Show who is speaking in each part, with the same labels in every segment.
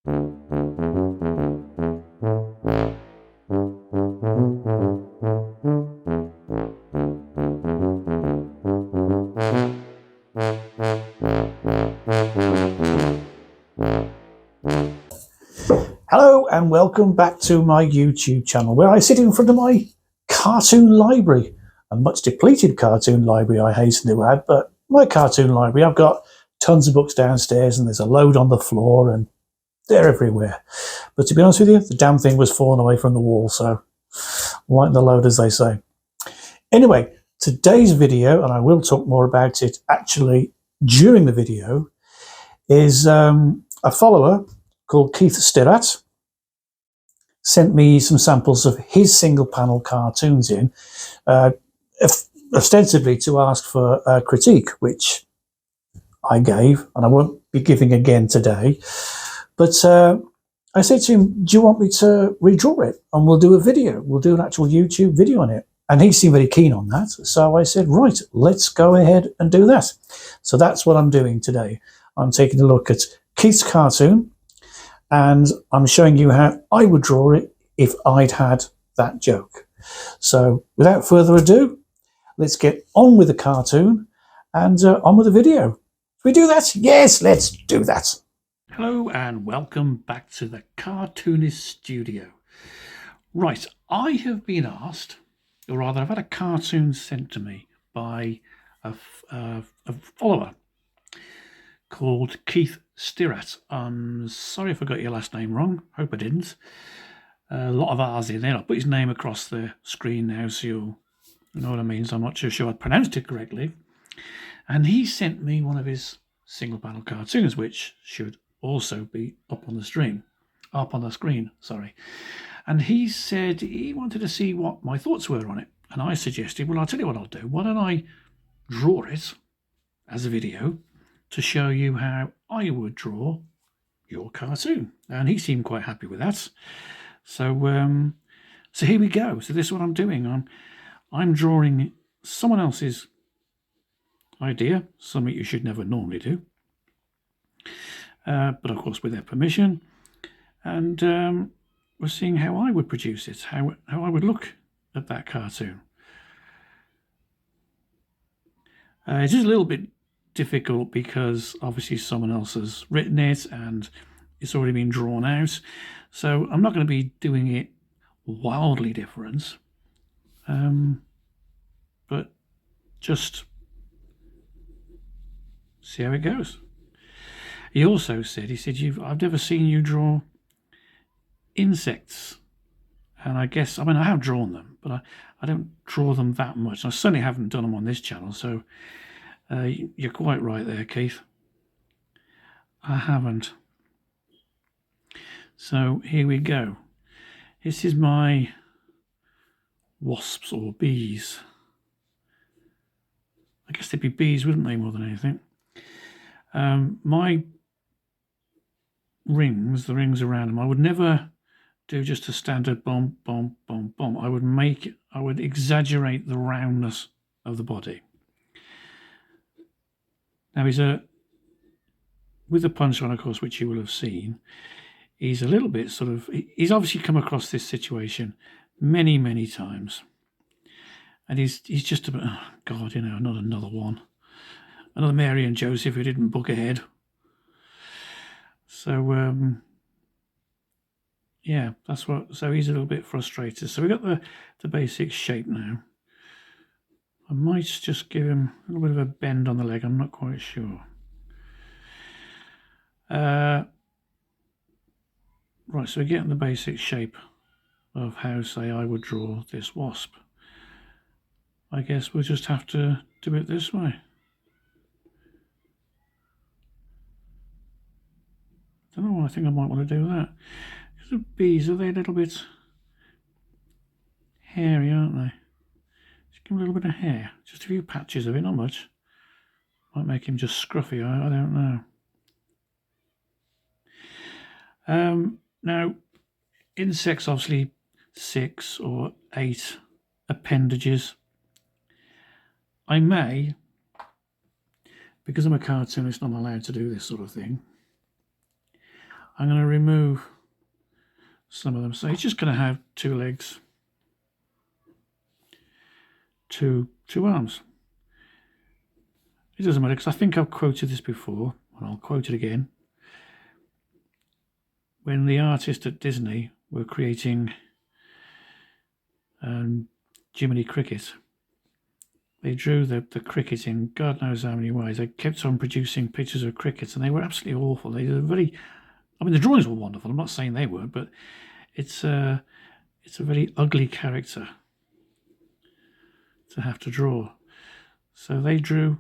Speaker 1: Hello and welcome back to my YouTube channel where I sit in front of my cartoon library, a much depleted cartoon library I hasten to add, but my cartoon library, I've got tons of books downstairs and there's a load on the floor and they're everywhere. But to be honest with you, the damn thing was falling away from the wall, so lighten the load as they say. Anyway, today's video, and I will talk more about it actually during the video, is a follower called Keith Stirrat sent me some samples of his single panel cartoons in, ostensibly to ask for a critique, which I gave, and I won't be giving again today. But I said to him, do you want me to redraw it? And we'll do a video. We'll do an actual YouTube video on it. And he seemed very keen on that. So I said, right, let's go ahead and do that. So that's what I'm doing today. I'm taking a look at Keith's cartoon, and I'm showing you how I would draw it if I'd had that joke. So without further ado, let's get on with the cartoon and on with the video. Can we do that? Yes, let's do that. Hello and welcome back to the Cartoonist studio. Right, I have been asked, or rather I've had a cartoon sent to me by a follower called Keith Stirrat. I'm sorry if I got your last name wrong. Hope I didn't. A lot of R's in there. I'll put his name across the screen now so you'll know what I mean. So I'm not too sure I pronounced it correctly. And he sent me one of his single panel cartoons, which should also be up on the screen. Sorry. And he said he wanted to see what my thoughts were on it. And I suggested, well, I'll tell you what I'll do. Why don't I draw it as a video to show you how I would draw your cartoon. And he seemed quite happy with that. So so here we go. So this is what I'm doing. I'm drawing someone else's idea, something you should never normally do. But of course with their permission. And we're seeing how I would produce it, how I would look at that cartoon. It's just a little bit difficult because obviously someone else has written it and it's already been drawn out, so I'm not going to be doing it wildly different, but just see how it goes. He also said, I've never seen you draw insects, and I have drawn them, but I don't draw them that much. I certainly haven't done them on this channel, so you're quite right there, Keith. I haven't. So here we go. This is my wasps or bees. I guess they'd be bees, wouldn't they, more than anything? My rings, the rings around them, I would never do just a standard bomb, bomb, bomb, bomb. I would exaggerate the roundness of the body. Now with the punchline, of course, which you will have seen, he's a little bit he's obviously come across this situation many, many times. And he's just a bit, oh God, not another one. Another Mary and Joseph who didn't book ahead. So, yeah, so he's a little bit frustrated. So we've got the basic shape now. I might just give him a little bit of a bend on the leg, I'm not quite sure. Right, so we're getting the basic shape of how, say, I would draw this wasp. I guess we'll just have to do it this way. I don't know, I think I might want to do that. Because the bees, are they a little bit hairy, aren't they? Just give him a little bit of hair. Just a few patches of it, not much. Might make him just scruffy, I don't know. Now, insects, obviously 6 or 8 appendages. I may, because I'm a cartoonist, I'm allowed to do this sort of thing. I'm going to remove some of them. So he's just going to have 2 legs, two arms. It doesn't matter, because I think I've quoted this before, and I'll quote it again. When the artists at Disney were creating Jiminy Cricket, they drew the cricket in God knows how many ways. They kept on producing pictures of crickets, and they were absolutely awful. They were very, I mean, the drawings were wonderful. I'm not saying they weren't, but it's a very ugly character to have to draw. So they drew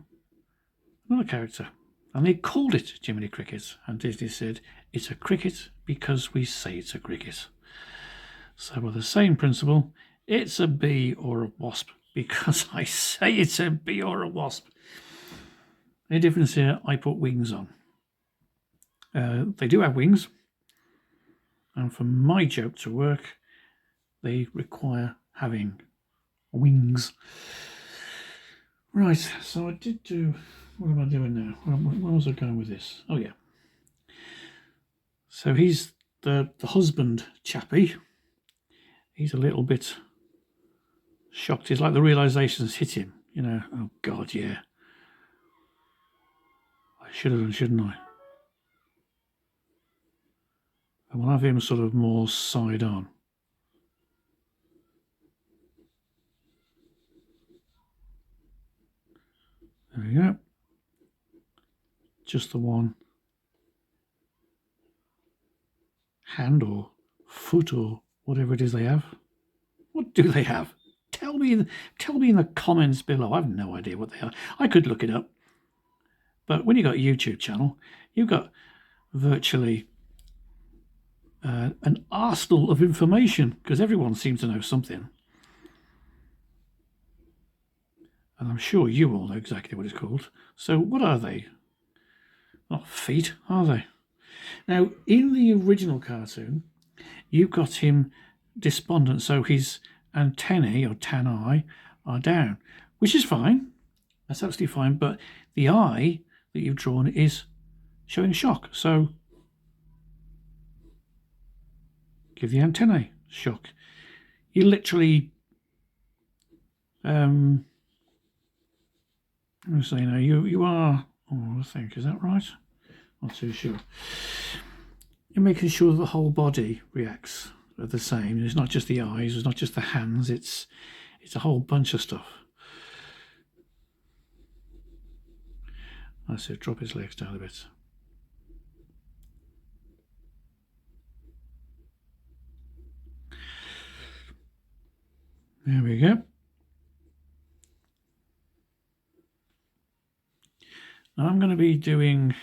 Speaker 1: another character, and they called it Jiminy Cricket. And Disney said, it's a cricket because we say it's a cricket. So with the same principle, it's a bee or a wasp because I say it's a bee or a wasp. The difference here, I put wings on. They do have wings, and for my joke to work, they require having wings. Right, so I did do, what am I doing now? Where was I going with this? Oh yeah. So he's the husband chappie. He's a little bit shocked. It's like the realization's hit him, you know. Oh God, yeah. I should have done, shouldn't I? And we'll have him sort of more side on. There we go. Just the one hand or foot or whatever it is they have. What do they have? Tell me in the comments below. I have no idea what they are. I could look it up. But when you've got a YouTube channel, you've got virtually an arsenal of information, because everyone seems to know something. And I'm sure you all know exactly what it's called. So what are they? Not feet, are they? Now, in the original cartoon, you've got him despondent, so his antennae or tannae are down, which is fine. That's absolutely fine. But the eye that you've drawn is showing shock. So give the antennae shock. You literally, I'm saying now, you are, oh, I think, is that right? Not too sure. You're making sure the whole body reacts the same. It's not just the eyes, it's not just the hands, it's a whole bunch of stuff. I said drop his legs down a bit. There we go. Now I'm going to be doing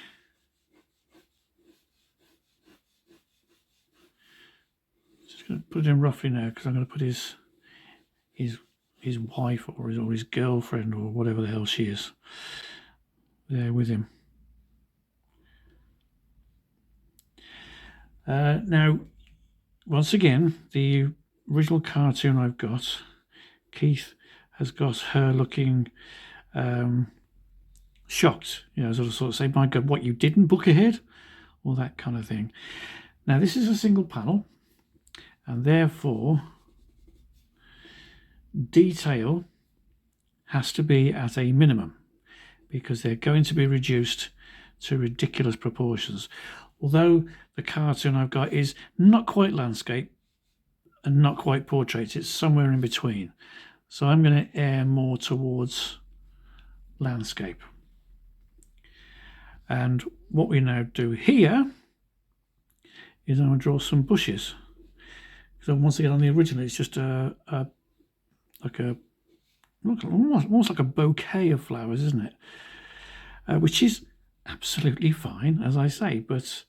Speaker 1: just going to put it in roughly now, because I'm going to put his wife or his girlfriend or whatever the hell she is there with him. Now, once again, the original cartoon I've got, Keith has got her looking shocked, you know, sort of say, my God, what, you didn't book ahead? Or that kind of thing. Now, this is a single panel, and therefore detail has to be at a minimum, because they're going to be reduced to ridiculous proportions. Although the cartoon I've got is not quite landscape and not quite portrait, it's somewhere in between. So I'm going to err more towards landscape. And what we now do here is I'm going to draw some bushes. So once again, on the original, it's just almost like a bouquet of flowers, isn't it? Which is absolutely fine, as I say. But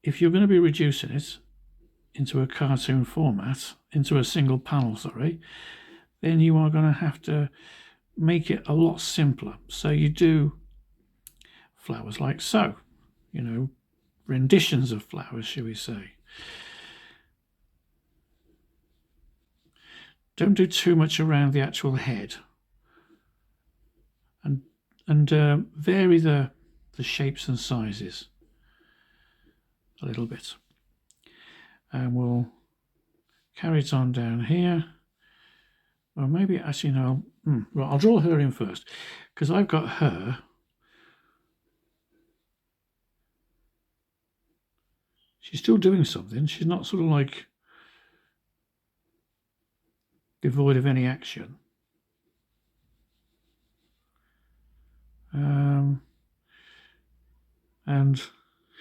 Speaker 1: if you're going to be reducing it into a cartoon format, into a single panel, sorry, then you are going to have to make it a lot simpler. So you do flowers like so, you know, renditions of flowers, shall we say. Don't do too much around the actual head, and vary the shapes and sizes.
Speaker 2: a little bit. And we'll carry it on down here. Or maybe, actually, no. Well, I'll draw her in first, because I've got her. She's still doing something. She's not sort of like devoid of any action. And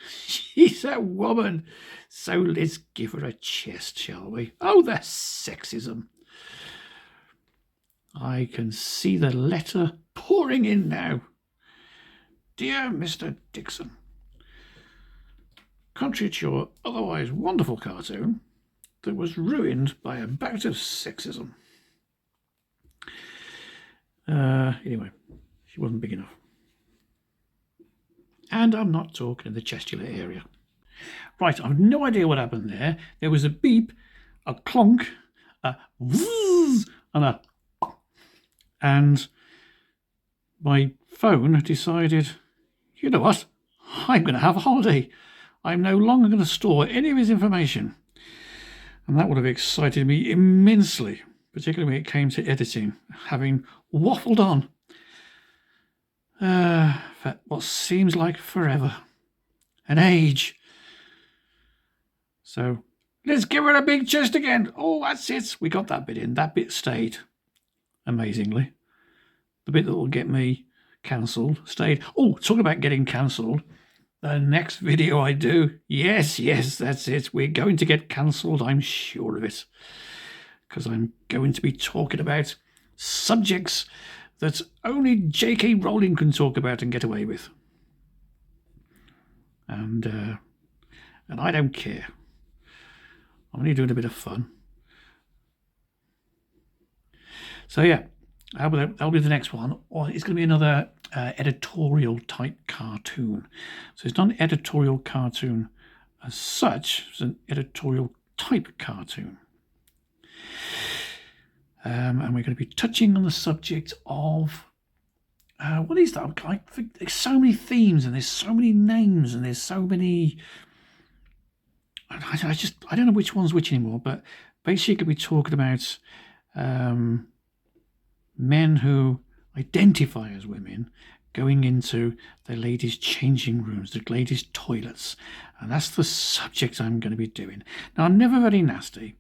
Speaker 2: she's a woman. So let's give her a chest, shall we? Oh, the sexism. I can see the letter pouring in now. Dear Mr. Dixon, contrary to your otherwise wonderful cartoon that was ruined by a bout of sexism. Anyway, she wasn't big enough. And I'm not talking in the chestular area. Right, I've no idea what happened there. There was a beep, a clonk, a whizz, and my phone decided, you know what, I'm going to have a holiday. I'm no longer going to store any of his information. And that would have excited me immensely, particularly when it came to editing, having waffled on for what seems like forever, an age. So let's give her a big chest again. Oh, that's it. We got that bit in. That bit stayed, amazingly. The bit that will get me cancelled stayed. Oh, talking about getting cancelled. The next video I do, yes, that's it. We're going to get cancelled, I'm sure of it. Because I'm going to be talking about subjects that only J.K. Rowling can talk about and get away with. And I don't care. I'm only doing a bit of fun. So yeah, that'll be the next one. Or it's going to be another editorial type cartoon. So it's not an editorial cartoon as such, it's an editorial type cartoon. And we're going to be touching on the subject of what is that? There's so many themes and there's so many names and there's so many. I don't know which one's which anymore. But basically, we're talking about men who identify as women going into the ladies' changing rooms, the ladies' toilets, and that's the subject I'm going to be doing. Now, I'm never very nasty.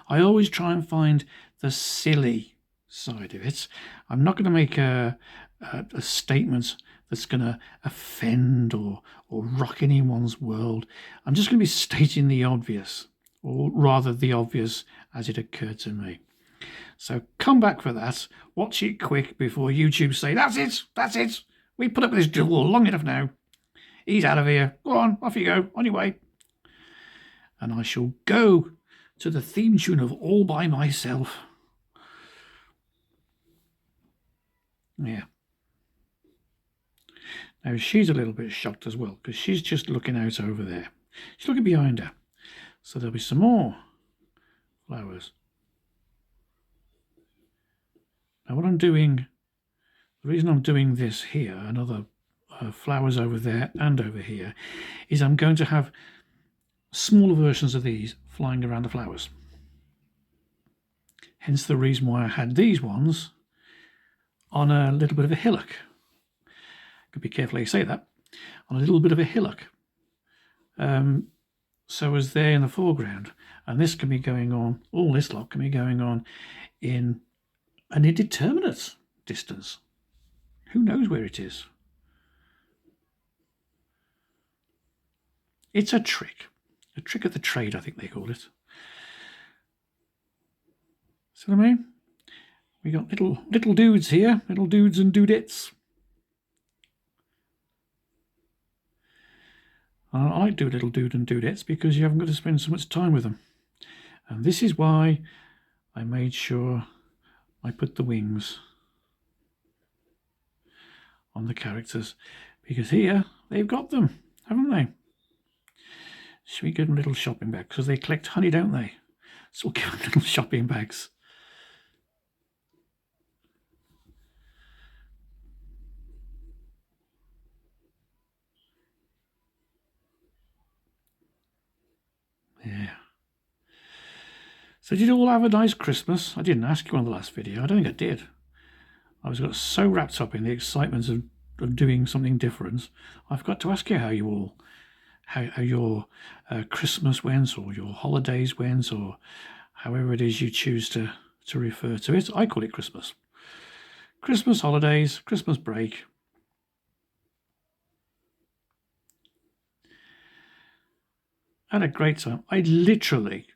Speaker 2: I always try and find the silly side of it. I'm not going to make a statement that's going to offend or rock anyone's world. I'm just going to be stating the obvious, or rather the obvious as it occurred to me. So come back for that. Watch it quick before YouTube say, that's it. We put up with this drivel long enough now. He's out of here. Go on, off you go, on your way. And I shall go to the theme tune of All By Myself. Yeah. Now she's a little bit shocked as well because she's just looking out over there. She's looking behind her. So there'll be some more flowers. Now what I'm doing, the reason I'm doing this here, and other flowers over there and over here, is I'm going to have smaller versions of these flying around the flowers. Hence the reason why I had these ones on a little bit of a hillock. Could be careful how you say that. On a little bit of a hillock. So as they're in the foreground, and this can be going on, all this lot can be going on in an indeterminate distance. Who knows where it is? It's a trick of the trade, I think they call it. See what I mean? We got little dudes here, little dudes and dudettes. I like do little dude and dudettes because you haven't got to spend so much time with them. And this is why I made sure I put the wings on the characters, because here they've got them, haven't they? Should we give them little shopping bags? Because they collect honey, don't they? So we'll give them little shopping bags. So did you all have a nice Christmas? I didn't ask you on the last video. I don't think I did. I got so wrapped up in the excitement of doing something different, I forgot to ask you how your Christmas went, or your holidays went, or however it is you choose to refer to it. I call it Christmas. Christmas holidays, Christmas break. I had a great time. I literally,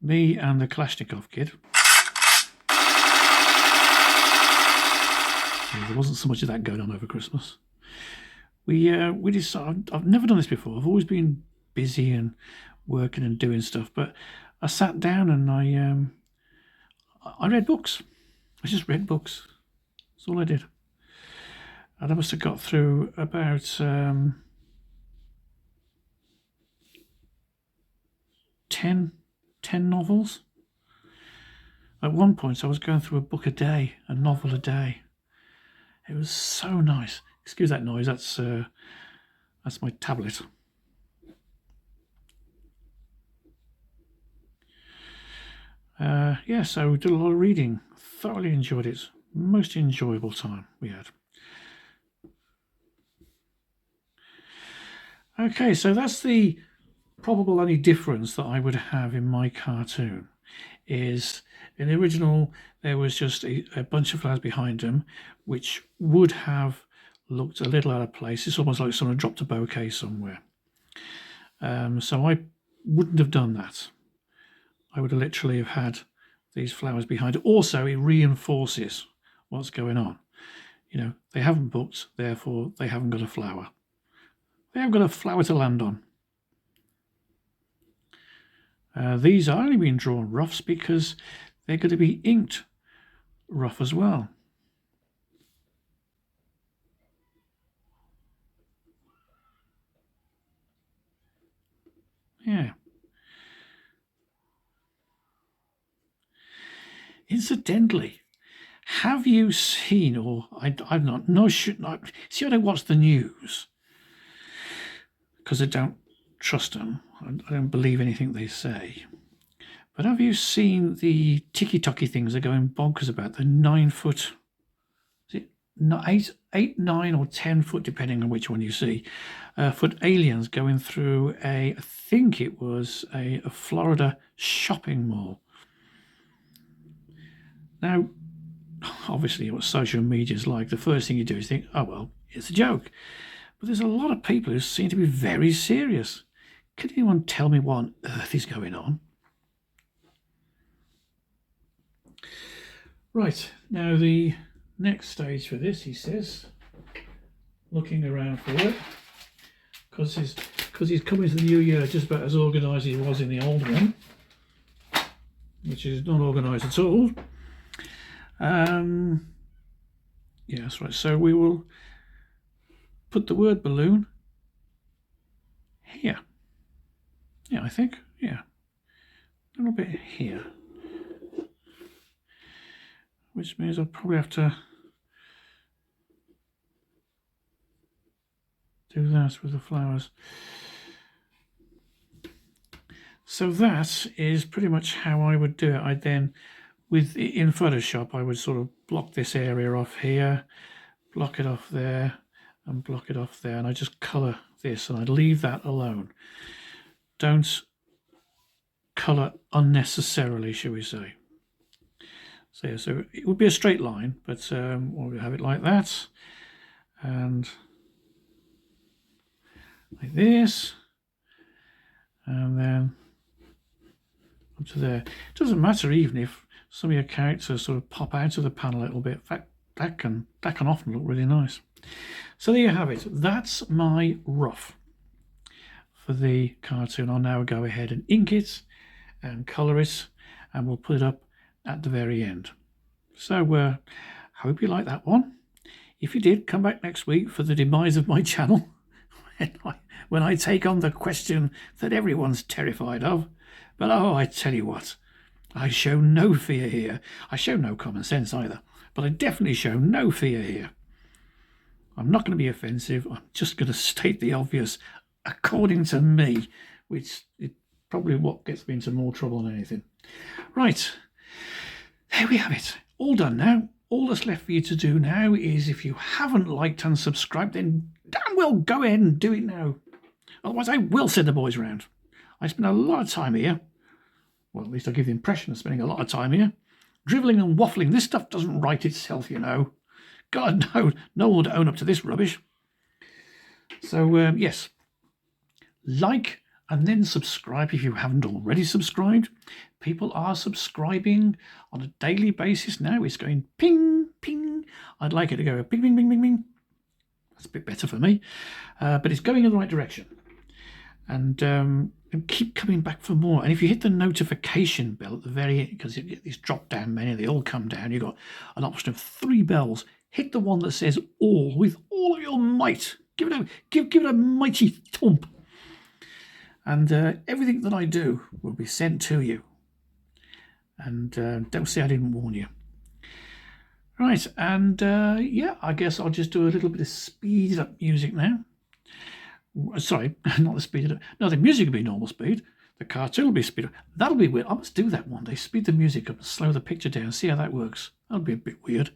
Speaker 2: me and the Kalashnikov kid. There wasn't so much of that going on over Christmas. We decided, I've never done this before. I've always been busy and working and doing stuff, but I sat down and I read books. I just read books. That's all I did. And I must have got through about 10 novels. At one point, I was going through a book a day, a novel a day. It was so nice. Excuse that noise. That's my tablet. Yeah, so we did a lot of reading. Thoroughly enjoyed it. Most enjoyable time we had. Okay, so that's the probable only difference that I would have in my cartoon. Is in the original there was just a bunch of flowers behind them, which would have looked a little out of place. It's almost like someone dropped a bouquet somewhere. So I wouldn't have done that. I would have literally have had these flowers behind it. Also, it reinforces what's going on. You know, they haven't booked, therefore they haven't got a flower. They haven't got a flower to land on. These are only being drawn roughs because they're going to be inked rough as well. Yeah. Incidentally, have you seen, or I've not, no, should not, see, I don't watch the news because I don't trust them. I don't believe anything they say. But have you seen the tiki-toki things they're going bonkers about? The 9 foot, is it 8, 9 or 10 foot, depending on which one you see, foot aliens going through I think it was a Florida shopping mall. Now, obviously what social media is like, the first thing you do is think, oh well, it's a joke. But there's a lot of people who seem to be very serious. Can anyone tell me what on earth is going on? Right, now the next stage for this, he says, looking around for it, because he's coming to the new year just about as organised as he was in the old one, which is not organised at all. Yeah, that's right. So we will put the word balloon here. Yeah, I think. Yeah. A little bit here. Which means I'll probably have to do that with the flowers. So that is pretty much how I would do it. I then, in Photoshop, I would sort of block this area off here, block it off there, and block it off there, and I just colour this, and I'd leave that alone. Don't colour unnecessarily, shall we say. So yeah, so it would be a straight line, but we'll have it like that, and like this, and then up to there. It doesn't matter even if some of your characters sort of pop out of the panel a little bit. In fact, that can often look really nice. So there you have it. That's my rough for the cartoon. I'll now go ahead and ink it and colour it, and we'll put it up at the very end. So hope you like that one. If you did, come back next week for the demise of my channel when I take on the question that everyone's terrified of. But oh, I tell you what, I show no fear here. I show no common sense either, but I definitely show no fear here. I'm not going to be offensive. I'm just going to state the obvious according to me, which probably what gets me into more trouble than anything. Right, there we have it. All done now. All that's left for you to do now is, if you haven't liked and subscribed, then damn well go ahead and do it now. Otherwise, I will send the boys round. I spend a lot of time here. Well, at least I give the impression of spending a lot of time here. Drivelling and waffling. This stuff doesn't write itself, you know. God, no. No one would own up to this rubbish. So, yes. Like and then subscribe if you haven't already subscribed. People are subscribing on a daily basis now. It's going ping, ping. I'd like it to go ping, ping, ping, ping, ping. That's a bit better for me. But it's going in the right direction. And keep coming back for more. And if you hit the notification bell at the very end, because you get these drop-down menu, they all come down. You've got an option of 3 bells. Hit the one that says all with all of your might. Give it a mighty thump. And everything that I do will be sent to you. And don't say I didn't warn you. Right, and yeah, I guess I'll just do a little bit of speeded up music now. Sorry, not the speed up. No, the music will be normal speed. The cartoon will be speed up. That'll be weird. I must do that one day. Speed the music up and slow the picture down. See how that works. That'll be a bit weird.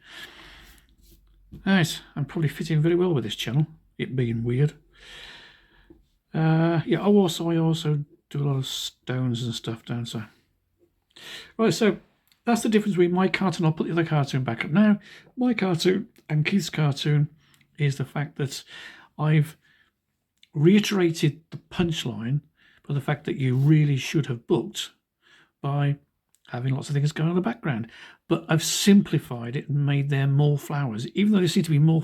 Speaker 2: Right, I'm probably fitting very well with this channel. It being weird. Yeah, I also do a lot of stones and stuff, don't I? Right, so that's the difference between my cartoon. I'll put the other cartoon back up now. My cartoon and Keith's cartoon is the fact that I've reiterated the punchline for the fact that you really should have booked by having lots of things going on in the background. But I've simplified it and made there more flowers. Even though there seems to be more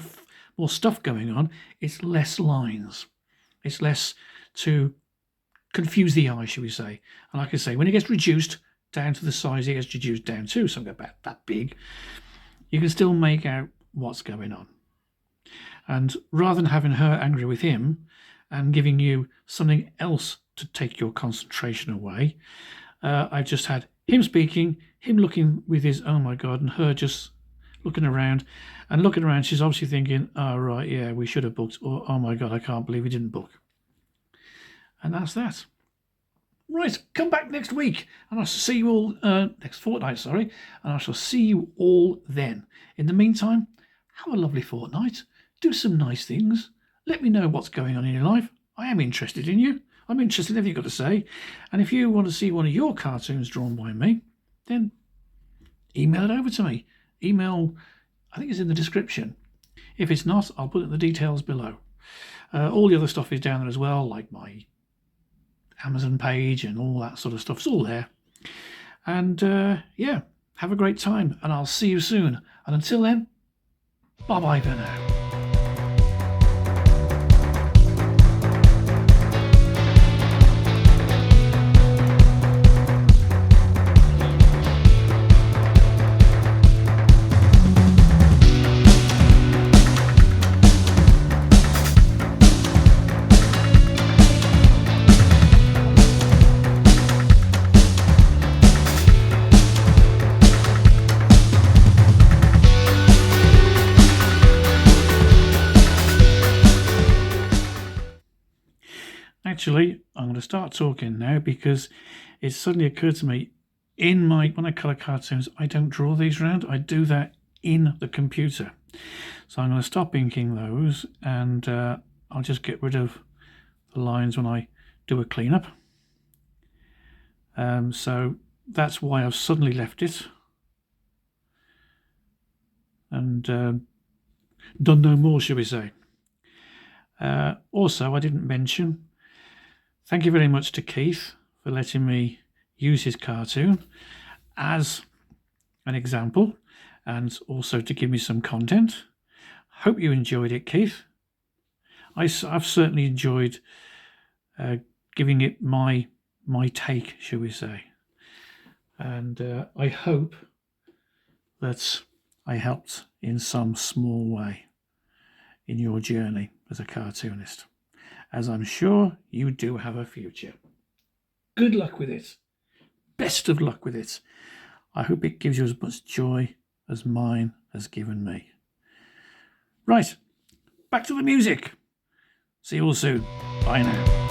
Speaker 2: stuff going on, it's less lines. It's less to confuse the eye, shall we say. And like I say, when it gets reduced down to the size it gets reduced down to, something about that big, you can still make out what's going on. And rather than having her angry with him and giving you something else to take your concentration away, I've just had him speaking, him looking with his, oh my God, and her just looking around. And looking around, she's obviously thinking, oh, right, yeah, we should have booked. Or, oh my God, I can't believe we didn't book. And that's that. Right, come back next week. And I shall see you all, next fortnight, sorry. And I shall see you all then. In the meantime, have a lovely fortnight. Do some nice things. Let me know what's going on in your life. I am interested in you. I'm interested in everything you've got to say. And if you want to see one of your cartoons drawn by me, then email it over to me. Email, I think it's in the description. If it's not, I'll put it in the details below. All the other stuff is down there as well, like my Amazon page and all that sort of stuff. It's all there. And yeah, have a great time, and I'll see you soon. And until then, bye-bye for now. Actually, I'm going to start talking now because it suddenly occurred to me, when I colour cartoons, I don't draw these around. I do that in the computer. So I'm going to stop inking those, and I'll just get rid of the lines when I do a cleanup. So that's why I've suddenly left it and done no more, shall we say. Also, I didn't mention, thank you very much to Keith for letting me use his cartoon as an example and also to give me some content. Hope you enjoyed it, Keith. I've certainly enjoyed giving it my take, shall we say. And I hope that I helped in some small way in your journey as a cartoonist, as I'm sure you do have a future. Good luck with it. Best of luck with it. I hope it gives you as much joy as mine has given me. Right, back to the music. See you all soon. Bye now.